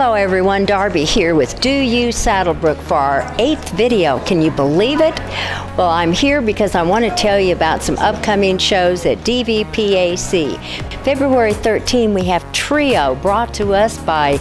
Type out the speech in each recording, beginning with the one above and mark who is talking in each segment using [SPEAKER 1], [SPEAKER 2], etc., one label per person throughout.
[SPEAKER 1] Hello everyone, Darby here with Do You SaddleBrooke for our 8th video. Can you believe it? Well, I'm here because I want to tell you about some upcoming shows at DVPAC. February 13, we have Trio brought to us by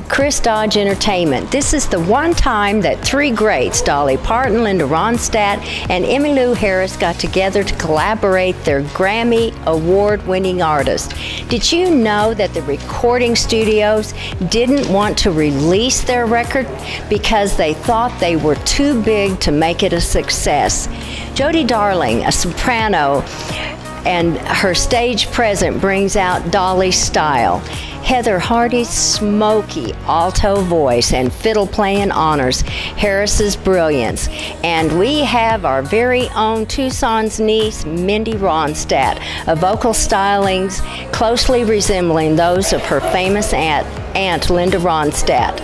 [SPEAKER 1] Chris Dodge Entertainment. This is the one time that three greats, Dolly Parton, Linda Ronstadt, and Emmylou Harris got together to collaborate their Grammy Award-winning artists. Did you know that the recording studios didn't want to release their record because they thought they were too big to make it a success? Jody Darling, a soprano, and her stage presence brings out Dolly's style. Heather Hardy's smoky alto voice and fiddle playing honors Harris's brilliance. And we have our very own Tucson's niece, Mindy Ronstadt, a vocal stylings closely resembling those of her famous aunt Linda Ronstadt.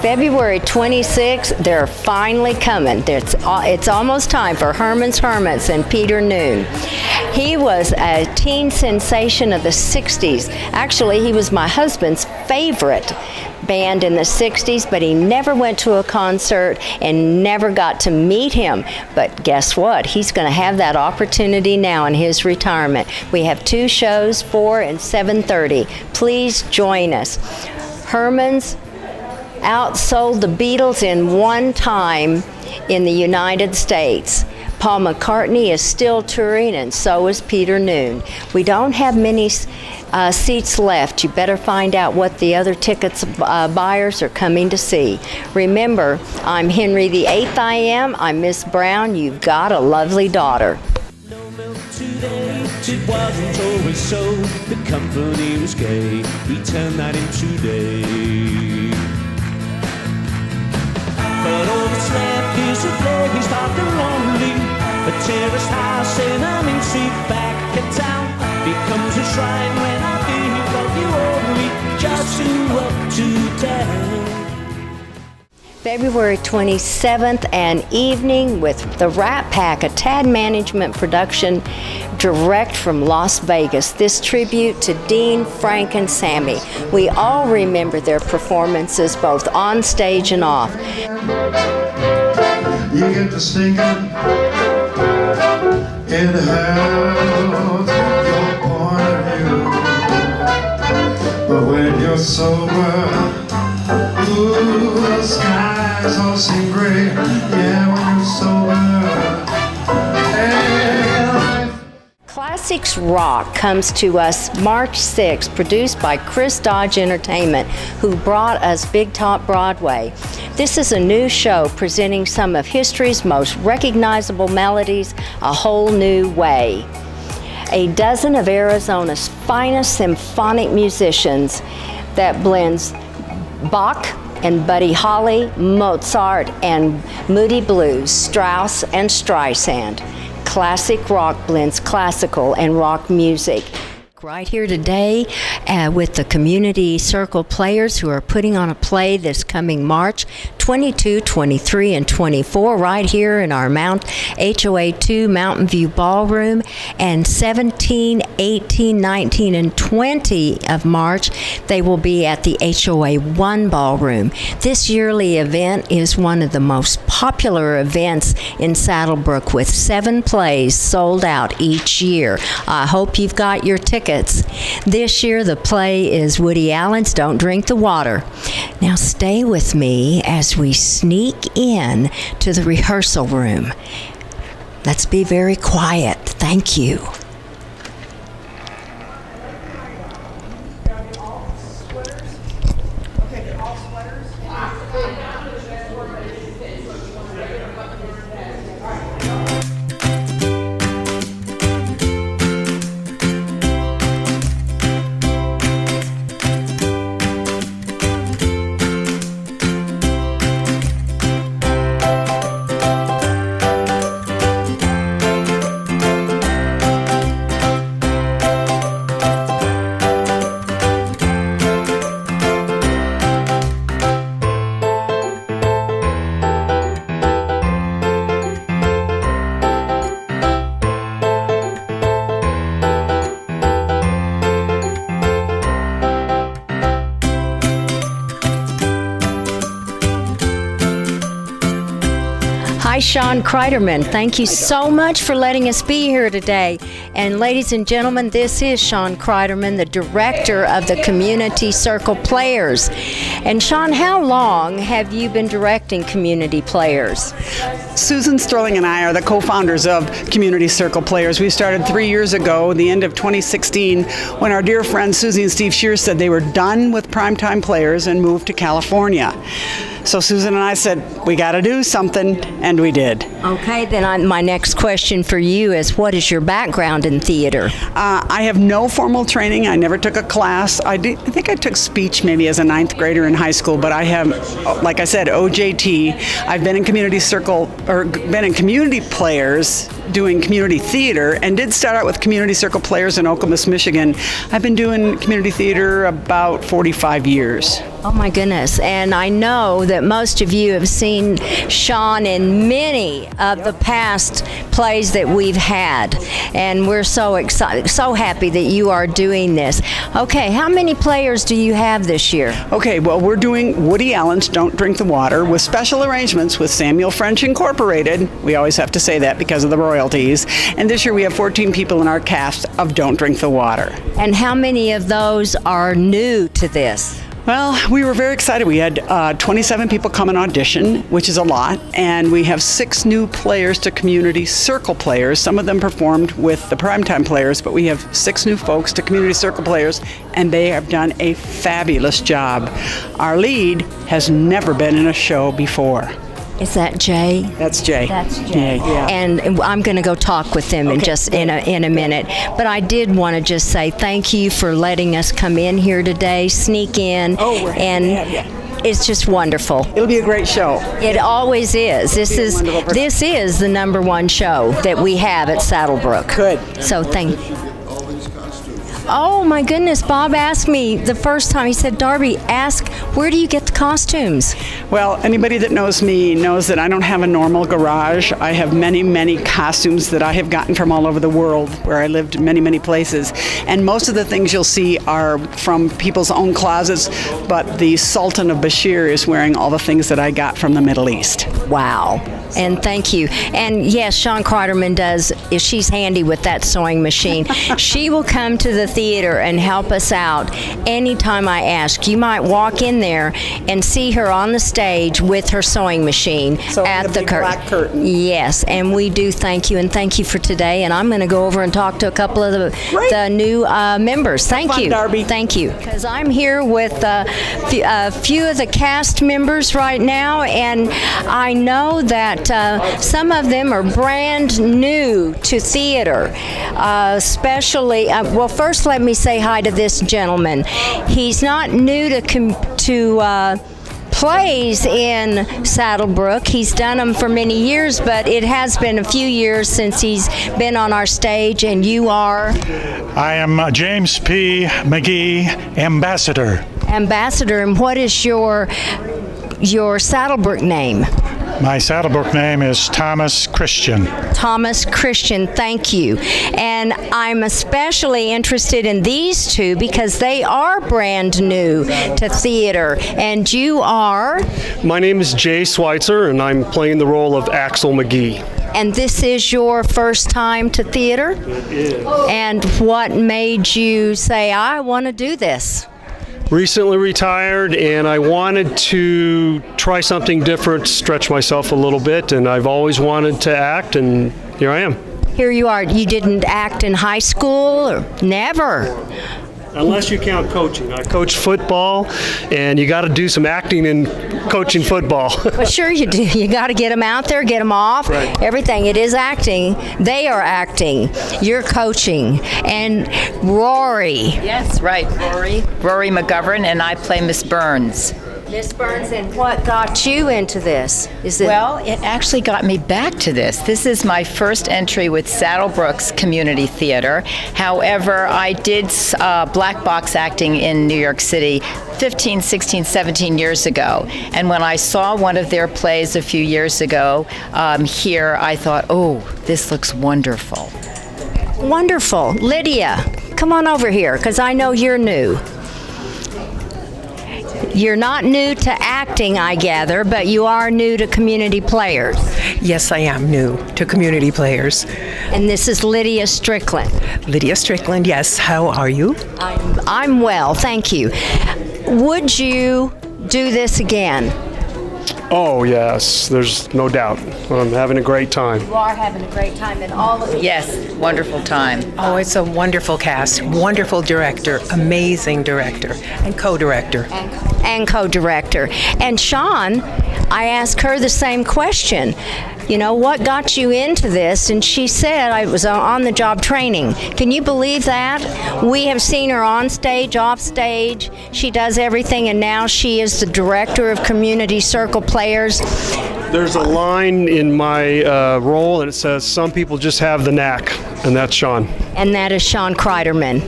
[SPEAKER 1] February 26th, they're finally coming. It's almost time for Herman's Hermits and Peter Noon. He was a teen sensation of the 60s. Actually, he was my husband's favorite band in the 60s, but he never went to a concert and never got to meet him. But guess what? He's going to have that opportunity now in his retirement. We have 2 shows, 4 and 7:30. Please join us. Herman's outsold the Beatles in one time in the United States. Paul McCartney is still touring, and so is Peter Noon. We don't have many seats left. You better find out what the other tickets buyers are coming to see. Remember, I'm Henry the 8th I am. I'm Miss Brown. You've got a lovely daughter.
[SPEAKER 2] No milk today, it wasn't always so. The company was gay, we turned that into day. But all that's left is a very stark and lonely. A terraced house in a main street back in town becomes a shrine when I think of you only, just to up to down.
[SPEAKER 1] February 27th, an evening with the Rat Pack, a Tad Management production direct from Las Vegas. This tribute to Dean, Frank, and Sammy. We all remember their performances both on stage and off.
[SPEAKER 3] You get to singing, it helps your point of view. But when you're sober, ooh, the skies all seem gray. Yeah, when you're sober.
[SPEAKER 1] Classics Rock comes to us March 6th, produced by Chris Dodge Entertainment, who brought us Big Top Broadway. This is a new show presenting some of history's most recognizable melodies a whole new way. A dozen of Arizona's finest symphonic musicians that blends Bach and Buddy Holly, Mozart, and Moody Blues, Strauss, and Streisand. Classic Rock blends classical and rock music. Right here today with the Community Circle Players, who are putting on a play this coming March 22, 23, and 24 right here in our HOA 2 Mountain View Ballroom, and 17, 18, 19, and 20 of March they will be at the HOA 1 Ballroom. This yearly event is one of the most popular events in SaddleBrooke, with 7 plays sold out each year. I hope you've got your tickets. This year the play is Woody Allen's Don't Drink the Water. Now stay with me as we sneak in to the rehearsal room. Let's be very quiet. Thank you. Hi, Sean Kreiderman. Thank you so much for letting us be here today. And ladies and gentlemen, this is Sean Kreiderman, the director of the Community Circle Players. And Sean, how long have you been directing Community Players?
[SPEAKER 4] Susan Sterling and I are the co-founders of Community Circle Players. We started 3 years ago, the end of 2016, when our dear friends Susie and Steve Shears said they were done with primetime players and moved to California. So Susan and I said, we got to do something, and we did.
[SPEAKER 1] Okay, then my next question for you is, what is your background in theater?
[SPEAKER 4] I have no formal training. I never took a class. I think I took speech maybe as a 9th grader in high school, but I have, like I said, OJT. I've been in Community Circle, or been in Community Players doing community theater, and did start out with Community Circle Players in Okemos, Michigan. I've been doing community theater about 45 years.
[SPEAKER 1] Oh my goodness, and I know that most of you have seen Sean in many of the past plays that we've had, and we're so excited, so happy that you are doing this. Okay, how many players do you have this year?
[SPEAKER 4] Okay, well, we're doing Woody Allen's Don't Drink the Water with special arrangements with Samuel French Incorporated. We always have to say that because of the royalties. And this year we have 14 people in our cast of Don't Drink the Water.
[SPEAKER 1] And how many of those are new to this?
[SPEAKER 4] Well, we were very excited. We had 27 people come and audition, which is a lot, and we have 6 new players to Community Circle Players. Some of them performed with the Primetime Players, but we have 6 new folks to Community Circle Players, and they have done a fabulous job. Our lead has never been in a show before.
[SPEAKER 1] Is that Jay?
[SPEAKER 4] That's Jay.
[SPEAKER 1] That's Jay.
[SPEAKER 4] Yeah.
[SPEAKER 1] And I'm going to go talk with them in just in a minute. But I did want to just say thank you for letting us come in here today, sneak in, it's just wonderful.
[SPEAKER 4] It'll be a great show.
[SPEAKER 1] It always is. This is the #1 show that we have at SaddleBrooke.
[SPEAKER 4] Good.
[SPEAKER 1] So thank you. Oh my goodness, Bob asked me the first time, he said, Darby, ask, where do you get the costumes?
[SPEAKER 4] Well, anybody that knows me knows that I don't have a normal garage. I have many, many costumes that I have gotten from all over the world, where I lived many, many places. And most of the things you'll see are from people's own closets, but the Sultan of Bashir is wearing all the things that I got from the Middle East.
[SPEAKER 1] Wow. And thank you. And yes, Sean Kreiderman she's handy with that sewing machine. She will come to the theater and help us out anytime I ask. You might walk in there and see her on the stage with her sewing machine at the
[SPEAKER 4] black curtain.
[SPEAKER 1] Yes, and we do thank you, and thank you for today. And I'm going to go over and talk to a couple of the new members. Thank you.
[SPEAKER 4] Darby.
[SPEAKER 1] Thank you. Because I'm here with a few of the cast members right now, and I know that some of them are brand new to theater, especially, well, first let me say hi to this gentleman. He's not new to plays in SaddleBrooke. He's done them for many years, but it has been a few years since he's been on our stage, and you are?
[SPEAKER 5] I am James P. McGee, Ambassador.
[SPEAKER 1] Ambassador, and what is your SaddleBrooke name?
[SPEAKER 5] My SaddleBrooke name is Thomas Christian.
[SPEAKER 1] Thomas Christian, thank you. And I'm especially interested in these two because they are brand new to theater. And you are?
[SPEAKER 6] My name is Jay Schweitzer, and I'm playing the role of Axel McGee.
[SPEAKER 1] And this is your first time to theater?
[SPEAKER 6] It is.
[SPEAKER 1] And what made you say, I want to do this?
[SPEAKER 6] Recently retired, and I wanted to try something different, stretch myself a little bit, and I've always wanted to act, and here I am.
[SPEAKER 1] Here you are. You didn't act in high school? Or never?
[SPEAKER 6] Unless you count coaching. I coach football, and you got to do some acting in coaching football.
[SPEAKER 1] Well, sure you do. You got to get them out there, get them off,
[SPEAKER 6] right.
[SPEAKER 1] Everything. It is acting. They are acting. You're coaching. And Rory.
[SPEAKER 7] Yes, right. Rory McGovern, and I play Miss Burns.
[SPEAKER 1] Miss Burns, and what got you into this?
[SPEAKER 7] Well, it actually got me back to this. This is my first entry with SaddleBrooke's Community Theater. However, I did black box acting in New York City 15, 16, 17 years ago. And when I saw one of their plays a few years ago here, I thought, oh, this looks wonderful.
[SPEAKER 1] Wonderful. Lydia, come on over here, because I know you're new. You're not new to acting, I gather, but you are new to Community Players.
[SPEAKER 8] Yes, I am new to Community Players.
[SPEAKER 1] And this is Lydia Strickland.
[SPEAKER 8] Lydia Strickland, yes. How are you?
[SPEAKER 1] I'm well, thank you. Would you do this again?
[SPEAKER 6] Oh, yes, there's no doubt. I'm having a great time.
[SPEAKER 1] You are having a great time, and all of you.
[SPEAKER 7] Yes, wonderful time.
[SPEAKER 8] Oh, it's a wonderful cast, wonderful director, amazing director, and co-director.
[SPEAKER 1] And co-director. And Sean, I asked her the same question. You know, what got you into this? And she said I was on-the-job training. Can you believe that? We have seen her on stage, off stage. She does everything, and now she is the director of Community Circle Players.
[SPEAKER 6] There's a line in my role, and it says, some people just have the knack, and that's Sean.
[SPEAKER 1] And that is Sean Kreiderman.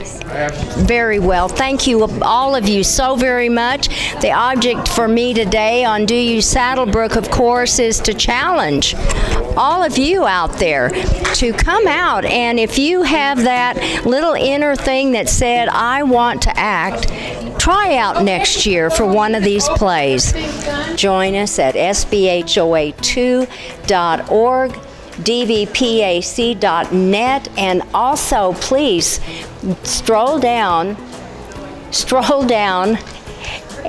[SPEAKER 1] Very well. Thank you, all of you, so very much. The object for me today on Do You SaddleBrooke, of course, is to challenge all of you out there to come out. And if you have that little inner thing that said, I want to act, try out next year for one of these plays. Join us at sbhoa2.org, dvpac.net, and also please stroll down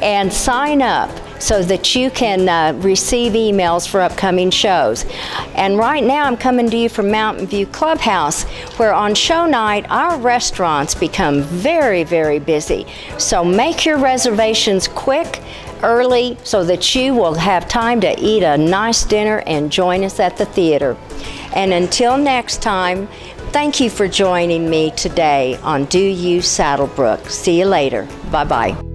[SPEAKER 1] and sign up so that you can receive emails for upcoming shows. And right now I'm coming to you from Mountain View Clubhouse, where on show night our restaurants become very, very busy. So make your reservations quick, early, so that you will have time to eat a nice dinner and join us at the theater. And until next time, thank you for joining me today on Do You SaddleBrooke. See you later. Bye-bye.